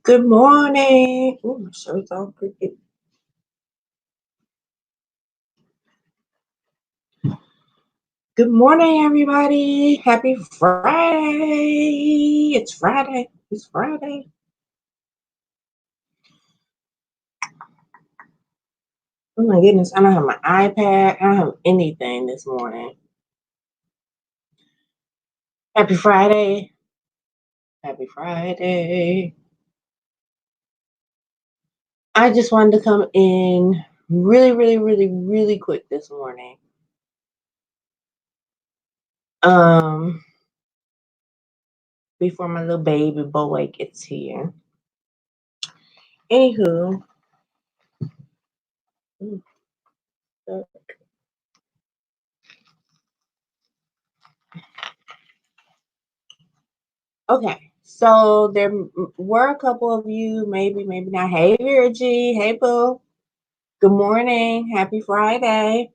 Good morning. Oh, my shirt's all crooked. Good morning, everybody. Happy Friday. It's Friday. It's Friday. Oh my goodness. I don't have my iPad. I don't have anything this morning. Happy Friday. Happy Friday. I just wanted to come in really quick this morning. Before my little baby boy gets here. Anywho. Okay, so there were a couple of you, maybe not. Hey, Virgie. Hey, Boo. Good morning. Happy Friday.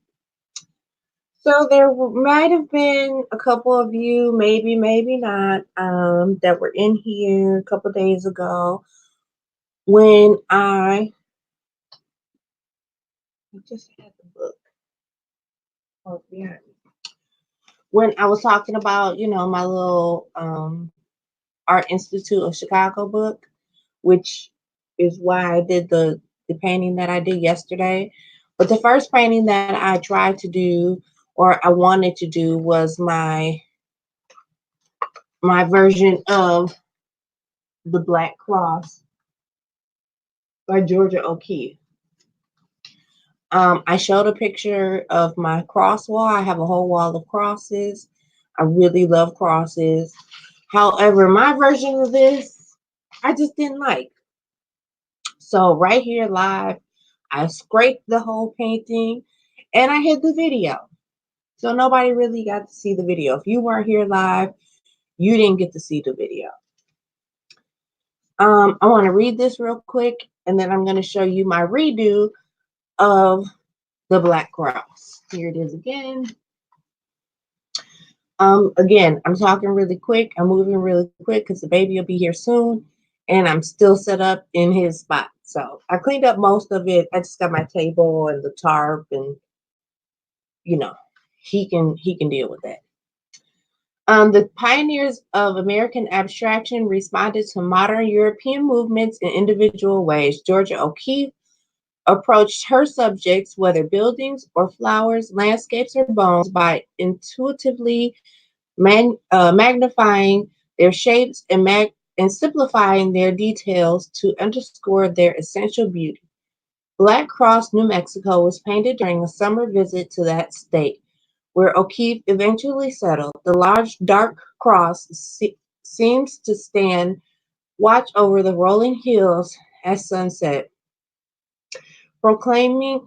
So there might have been a couple of you, maybe not, that were in here a couple days ago when I just had the book. Oh, yeah. When I was talking about, my little Art Institute of Chicago book, which is why I did the painting that I did yesterday. But the first painting that I tried to do, or I wanted to do, was my version of the Black Cross by Georgia O'Keeffe. I showed a picture of my cross wall. I have a whole wall of crosses. I really love crosses. However, my version of this, I just didn't like. So right here live, I scraped the whole painting and I hid the video. So nobody really got to see the video. If you weren't here live, you didn't get to see the video. I want to read this real quick and then I'm going to show you my redo of the Black Cross. Here it is again. Again, I'm talking really quick. I'm moving really quick because the baby will be here soon and I'm still set up in his spot. So I cleaned up most of it. I just got my table and the tarp and he can deal with that. The pioneers of American abstraction responded to modern European movements in individual ways. Georgia O'Keeffe approached her subjects, whether buildings or flowers, landscapes or bones, by intuitively magnifying their shapes and simplifying their details to underscore their essential beauty. Black Cross, New Mexico was painted during a summer visit to that state, where O'Keeffe eventually settled. The large, dark cross seems to stand watch over the rolling hills at sunset, proclaiming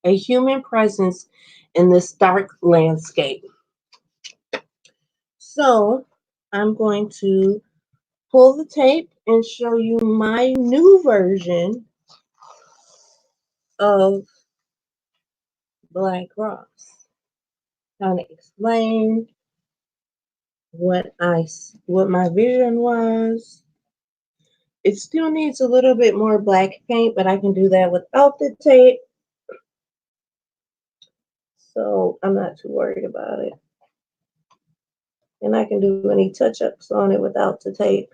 a human presence in this dark landscape. So I'm going to pull the tape and show you my new version of Black Cross. Kind of explain what my vision was. It still needs a little bit more black paint, but I can do that without the tape. So I'm not too worried about it. And I can do any touch-ups on it without the tape.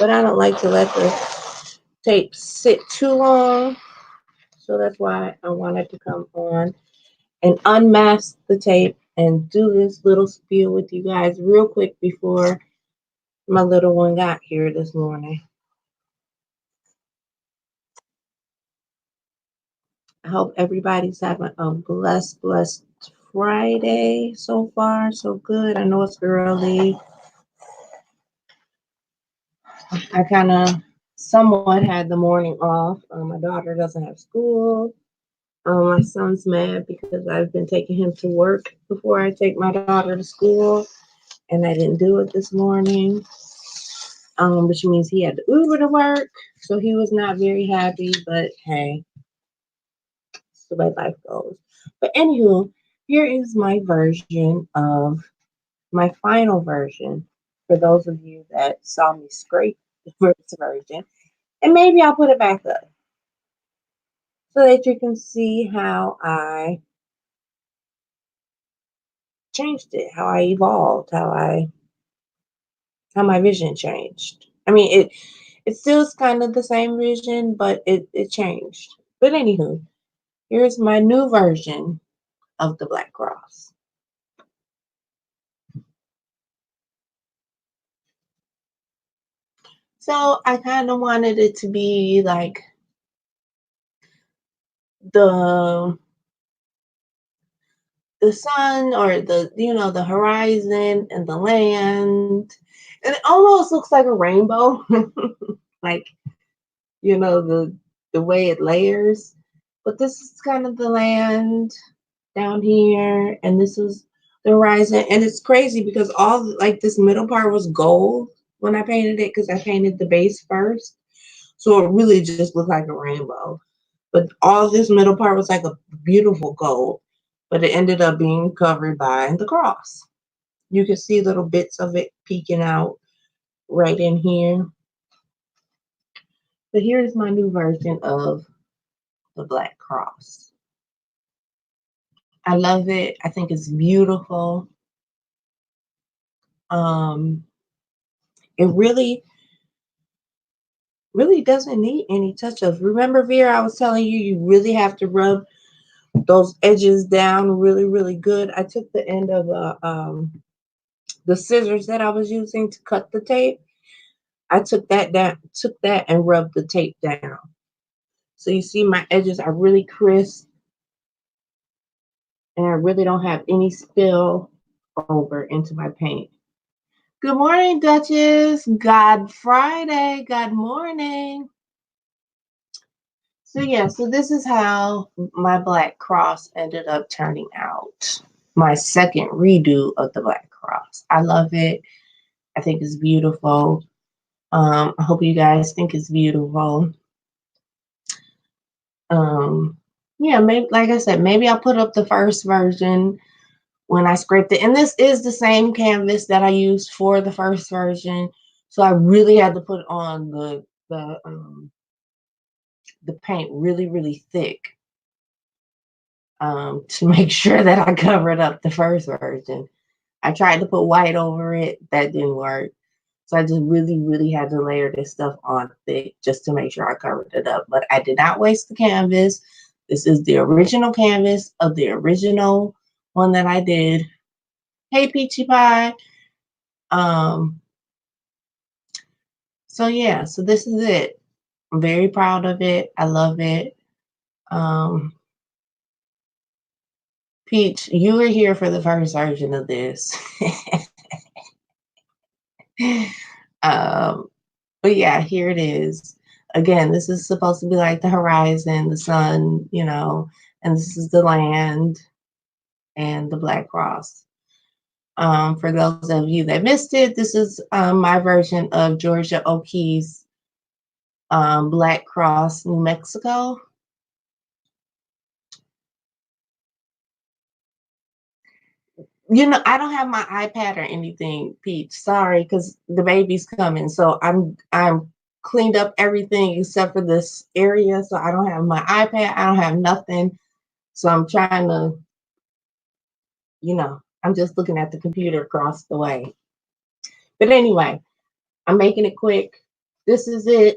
But I don't like to let the tape sit too long. So that's why I wanted to come on and unmask the tape and do this little spiel with you guys real quick before my little one got here this morning. I hope everybody's having a blessed Friday so far. So good. I know it's early. I kind of somewhat had the morning off. My daughter doesn't have school. My son's mad because I've been taking him to work before I take my daughter to school, and I didn't do it this morning, which means he had to Uber to work, so he was not very happy, but hey, that's the way life goes. But anywho, here is my version of my final version for those of you that saw me scrape the first version. And maybe I'll put it back up so that you can see how I changed it, how I evolved, how my vision changed. I mean, it still is kind of the same vision, but it changed. But anywho, here's my new version of the Black Cross. So I kind of wanted it to be like the the sun, or the horizon and the land, and it almost looks like a rainbow. Like, the way it layers. But this is kind of the land down here, and this is the horizon. And it's crazy because all, like, this middle part was gold when I painted it, because I painted the base first, so it really just looked like a rainbow. But all this middle part was like a beautiful gold, but it ended up being covered by the cross. You can see little bits of it peeking out right in here. But here's my new version of the Black Cross. I love it. I think it's beautiful. Um, it really doesn't need any touch-ups. Remember, Vera, I was telling you, you really have to rub those edges down really, really good. I took the end of the scissors that I was using to cut the tape. I took that and rubbed the tape down. So you see my edges are really crisp, and I really don't have any spill over into my paint. Good morning, Duchess. God Friday. Good morning. So yeah, so this is how my Black Cross ended up turning out. My second redo of the Black Cross. I love it. I think it's beautiful. I hope you guys think it's beautiful. Yeah, maybe, like I said, maybe I'll put up the first version when I scraped it. And this is the same canvas that I used for the first version. So I really had to put on the paint really, really thick to make sure that I covered up the first version. I tried to put white over it. That didn't work. So I just really, really had to layer this stuff on thick just to make sure I covered it up. But I did not waste the canvas. This is the original canvas of the original one that I did. Hey, Peachy Pie. So yeah, so this is it. I'm very proud of it. I love it. Peach, you were here for the first version of this. But yeah, here it is. Again, this is supposed to be like the horizon, the sun, and this is the land and the Black Cross. For those of you that missed it, this is my version of Georgia O'Keeffe's Black Cross, New Mexico. I don't have my iPad or anything, Peach. Sorry, because the baby's coming. So I'm cleaned up everything except for this area. So I don't have my iPad. I don't have nothing. So I'm trying to, I'm just looking at the computer across the way. But anyway, I'm making it quick. This is it.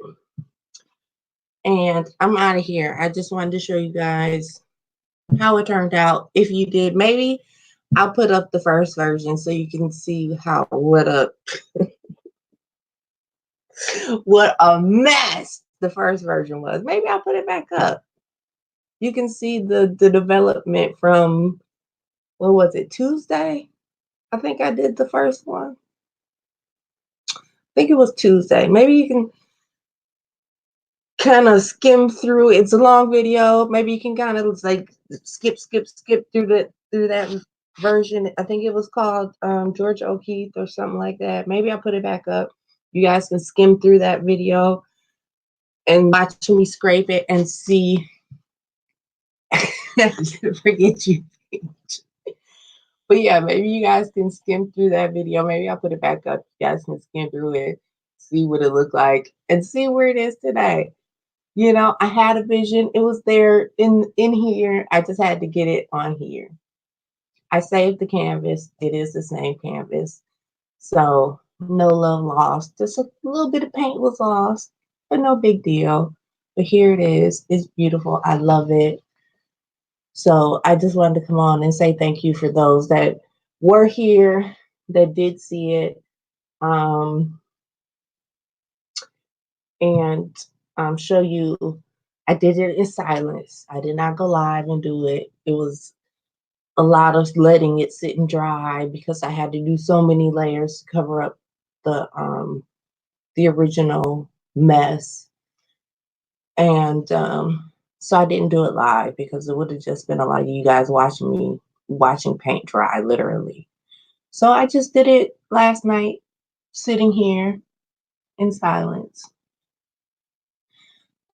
And I'm out of here. I just wanted to show you guys how it turned out. If you did, maybe I'll put up the first version so you can see what a mess the first version was. Maybe I'll put it back up. You can see the development from, what was it, Tuesday? I think I did the first one. I think it was Tuesday. Maybe you can kind of skim through. It's a long video. Maybe you can kind of like skip through that version. I think it was called George O'Keeffe or something like that. Maybe I'll put it back up. You guys can skim through that video and watch me scrape it and see Forget you. But yeah, maybe you guys can skim through that video. Maybe I'll put it back up. You guys can skim through it, see what it looked like, and see where it is today. You know, I had a vision. It was there in here. I just had to get it on here. I saved the canvas. It is the same canvas. So no love lost. Just a little bit of paint was lost, but no big deal. But here it is. It's beautiful. I love it. So I just wanted to come on and say thank you for those that were here, that did see it, and show you. I did it in silence. I did not go live and do it. It was a lot of letting it sit and dry because I had to do so many layers to cover up the original mess. And so I didn't do it live because it would have just been a lot of you guys watching me watching paint dry, literally. So I just did it last night, sitting here in silence.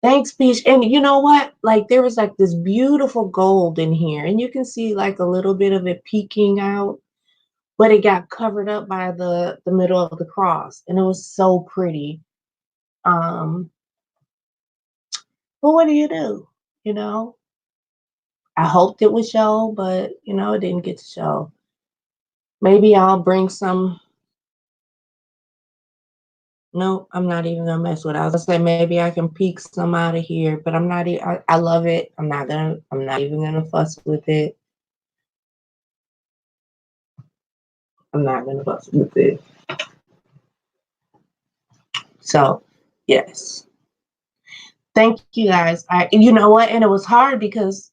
Thanks, Peach. And you know what? Like there was like this beautiful gold in here, and you can see like a little bit of it peeking out, but it got covered up by the middle of the cross, and it was so pretty. Um, but what do? You know, I hoped it would show, but you know, it didn't get to show. Maybe I'll bring some. No, I'm not even gonna mess with it. I was gonna say maybe I can peek some out of here, but I'm not. I love it. I'm not even gonna fuss with it. I'm not gonna fuss with it. So, yes. Thank you guys. You know what? And it was hard because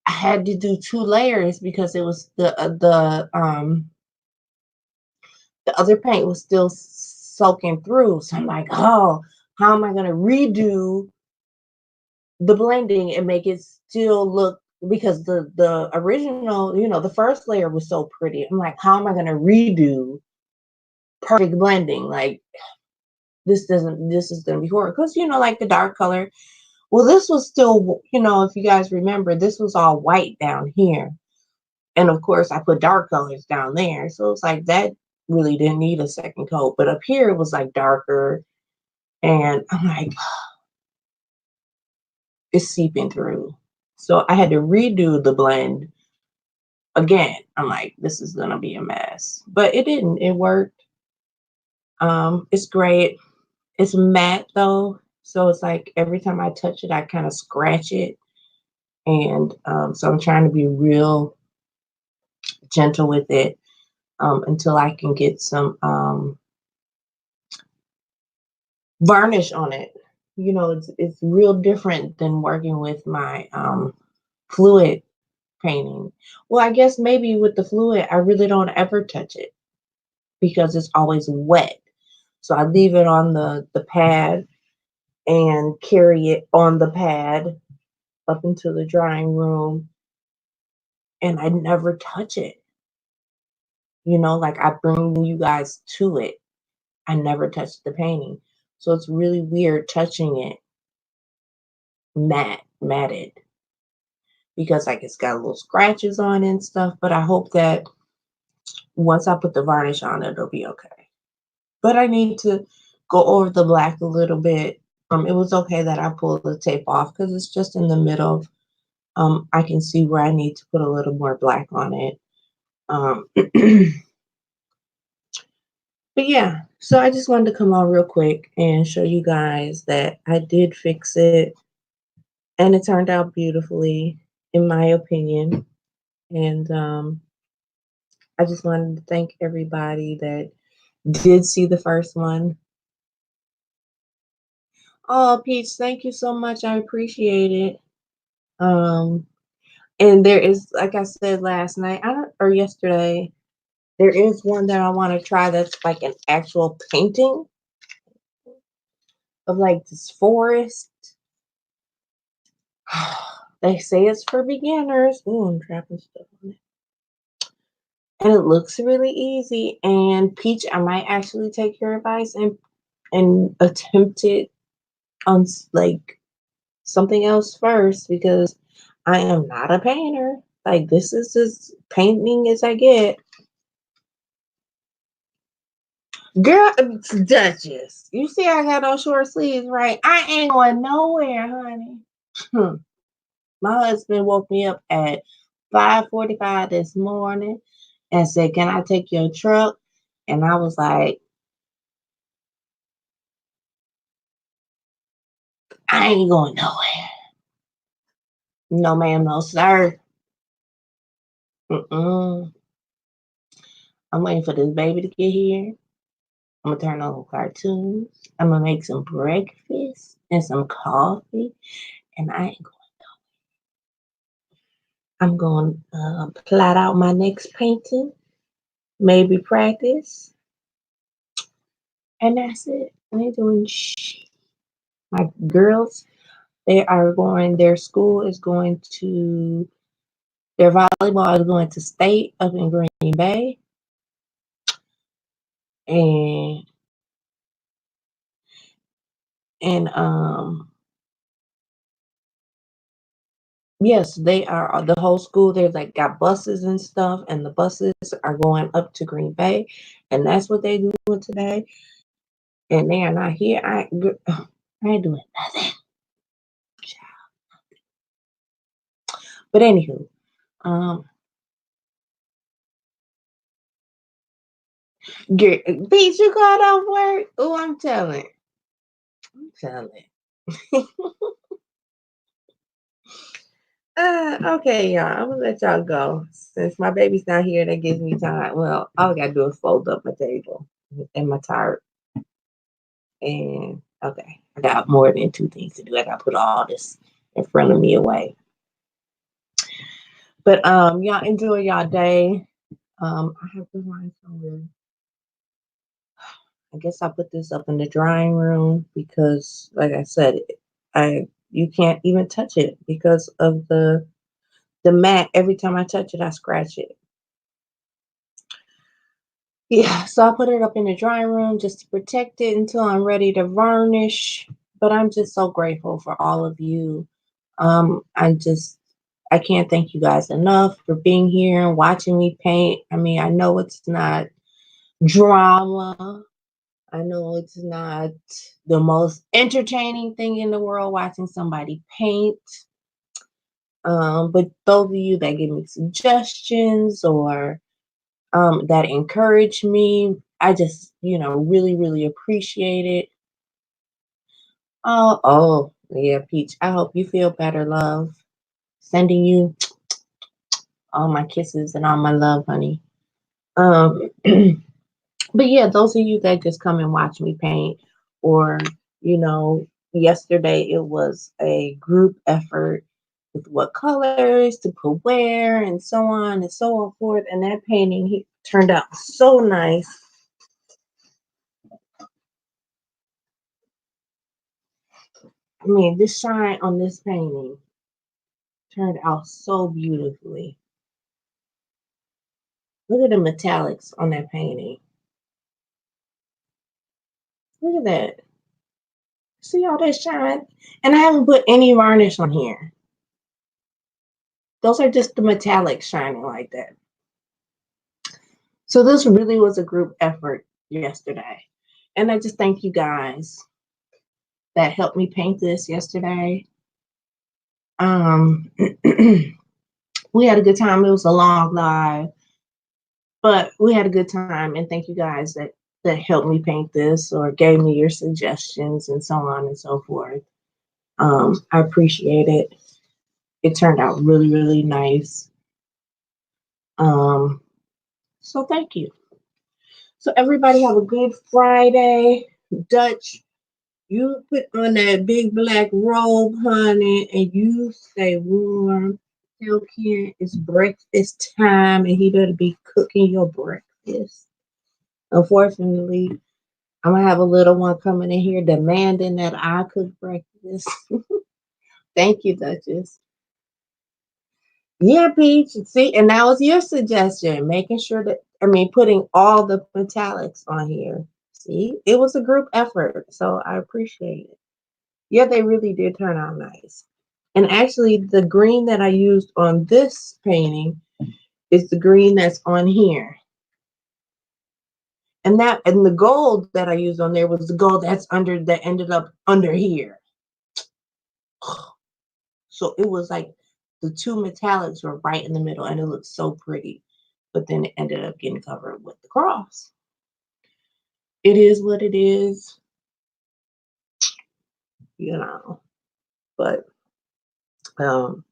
I had to do two layers because it was the other paint was still soaking through. So I'm like, oh, how am I gonna redo the blending and make it still look, because the original, you know, the first layer was so pretty. I'm like, how am I gonna redo perfect blending? Like this is gonna be horrible. Because you know, like the dark color. Well, this was still, you know, if you guys remember, this was all white down here. And of course I put dark colors down there. So it's like that really didn't need a second coat. But up here it was like darker. And I'm like, it's seeping through. So I had to redo the blend again. I'm like, this is gonna be a mess. But it didn't. It worked. It's great. It's matte though. So it's like every time I touch it, I kind of scratch it. And so I'm trying to be real gentle with it until I can get some varnish on it. You know, it's real different than working with my fluid painting. Well, I guess maybe with the fluid, I really don't ever touch it because it's always wet. So I leave it on the pad and carry it on the pad up into the drying room, and I never touch it. You know, like I bring you guys to it. I never touch the painting. So it's really weird touching it matted, because like it's got little scratches on it and stuff, but I hope that once I put the varnish on it, it'll be okay. But I need to go over the black a little bit. It was okay that I pulled the tape off because it's just in the middle. I can see where I need to put a little more black on it. But yeah, so I just wanted to come on real quick and show you guys that I did fix it, and it turned out beautifully, in my opinion. And I just wanted to thank everybody that did see the first one. Oh, Peach, thank you so much. I appreciate it. Um, and there is, like I said last night, or yesterday, there is one that I want to try that's like an actual painting of like this forest. They say it's for beginners. Ooh, I'm dropping stuff on it. And it looks really easy. And Peach, I might actually take your advice and attempt it on like something else first, because I am not a painter. Like, this is as painting as I get. Girl, Duchess, you see I got on short sleeves, right? I ain't going nowhere, honey. My husband woke me up at 5:45 this morning and said, "Can I take your truck?" And I was like, "I ain't going nowhere. No, ma'am, no, sir. Mm-mm. I'm waiting for this baby to get here. I'm gonna turn on cartoons. I'm gonna make some breakfast and some coffee, and I'm going to plot out my next painting, maybe practice, and that's it. I ain't doing shit. My girls, they are going. Their school is going to. Their volleyball is going to state up in Green Bay, and and yes, they are the whole school. They're like got buses and stuff, and the buses are going up to Green Bay, and that's what they doing today. And they are not here. I ain't doing nothing. But anywho, um, Beach, you got off work? Oh, I'm telling. Okay, y'all. I'm gonna let y'all go. Since my baby's not here, that gives me time. Well, all I gotta do is fold up my table and my tarp. And okay, I got more than two things to do. I gotta put all this in front of me away. But y'all enjoy y'all day. I have to find somewhere. I guess I'll put this up in the drying room because, like I said, I you can't even touch it because of the mat. Every time I touch it, I scratch it. Yeah, so I put it up in the drying room just to protect it until I'm ready to varnish. But I'm just so grateful for all of you. I can't thank you guys enough for being here and watching me paint. I mean, I know it's not drama. I know it's not the most entertaining thing in the world watching somebody paint. But those of you that give me suggestions or that encourage me, I just, really, really appreciate it. Yeah, Peach. I hope you feel better, love. Sending you all my kisses and all my love, honey. Um, but yeah, those of you that just come and watch me paint, or yesterday it was a group effort with what colors to put where and so on and so forth. And that painting turned out so nice. I mean, this shine on this painting turned out so beautifully. Look at the metallics on that painting. Look at that. See all that shine? And I haven't put any varnish on here. Those are just the metallics shining like that. So this really was a group effort yesterday. And I just thank you guys that helped me paint this yesterday. Um, we had a good time. It was a long live, but we had a good time. And thank you guys that helped me paint this or gave me your suggestions and so on and so forth. I appreciate it. It turned out really, really nice. Um, so thank you. So everybody have a good Friday. Dutch, you put on that big black robe, honey, and you stay warm. Tell Ken it's breakfast time and he better be cooking your breakfast. Unfortunately, I'm gonna have a little one coming in here demanding that I cook breakfast. Thank you, Duchess. Yeah, Peach. See, and that was your suggestion, making sure that putting all the metallics on here. See, it was a group effort, so I appreciate it. Yeah, they really did turn out nice. And actually, the green that I used on this painting is the green that's on here. And the gold that I used on there was the gold that ended up under here. So it was like the two metallics were right in the middle, and it looked so pretty. But then it ended up getting covered with the cross. It is what it is, you know. But um,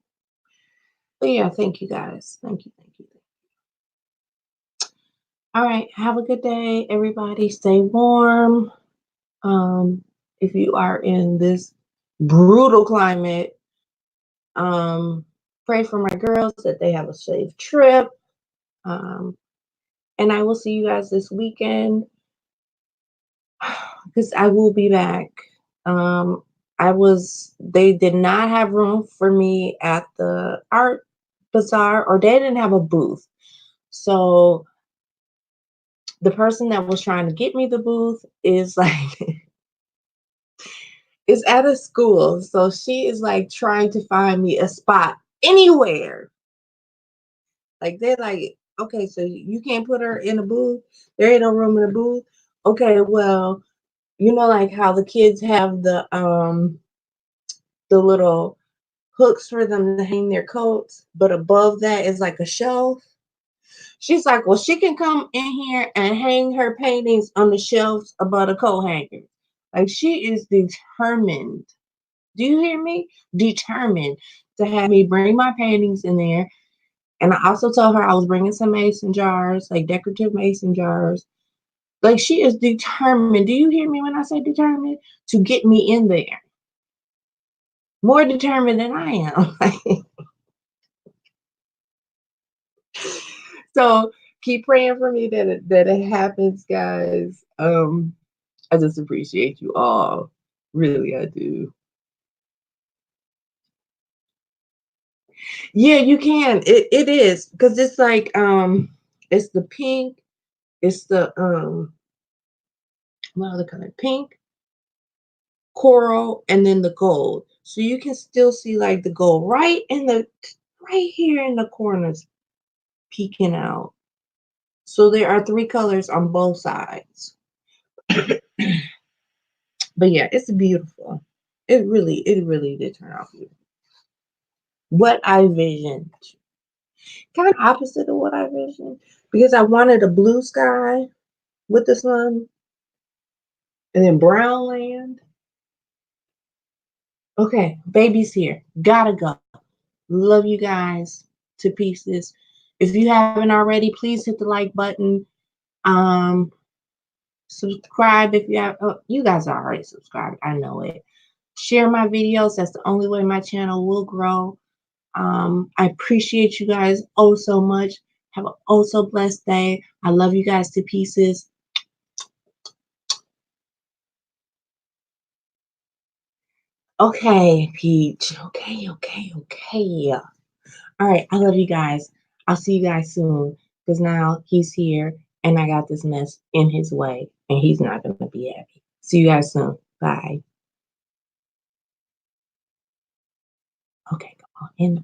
but yeah, thank you guys. Thank you, thank you. All right, have a good day, everybody. Stay warm. If you are in this brutal climate, pray for my girls that they have a safe trip. And I will see you guys this weekend because I will be back. They did not have room for me at the art bazaar, or they didn't have a booth. So the person that was trying to get me the booth is like, is at a school. So she is like trying to find me a spot anywhere. Like they're like, okay, so you can't put her in a booth. There ain't no room in a booth. Okay, well, you know, like how the kids have the little hooks for them to hang their coats, but above that is like a shelf. She's like, well, she can come in here and hang her paintings on the shelves above the coat hanger. Like she is determined. Do you hear me? Determined to have me bring my paintings in there. And I also told her I was bringing some mason jars, like decorative mason jars. Like she is determined. Do you hear me when I say determined? To get me in there. More determined than I am. So keep praying for me that it happens, guys. I just appreciate you all. Really, I do. Yeah, you can. It is because it's like it's the pink, it's the what other color? Pink, coral, and then the gold. So you can still see like the gold right here in the corners peeking out. So there are three colors on both sides. But yeah, it's beautiful. It really did turn out beautiful. What I visioned, kind of opposite of what I visioned, because I wanted a blue sky with the sun, and then brown land. Okay, baby's here. Gotta go. Love you guys to pieces. If you haven't already, please hit the like button. Um, subscribe if you have. Oh, you guys are already subscribed. I know it. Share my videos. That's the only way my channel will grow. I appreciate you guys oh so much. Have an oh so blessed day. I love you guys to pieces. Okay, Peach. Okay. All right, I love you guys. I'll see you guys soon because now he's here and I got this mess in his way and he's not going to be happy. See you guys soon. Bye. Okay, go on in the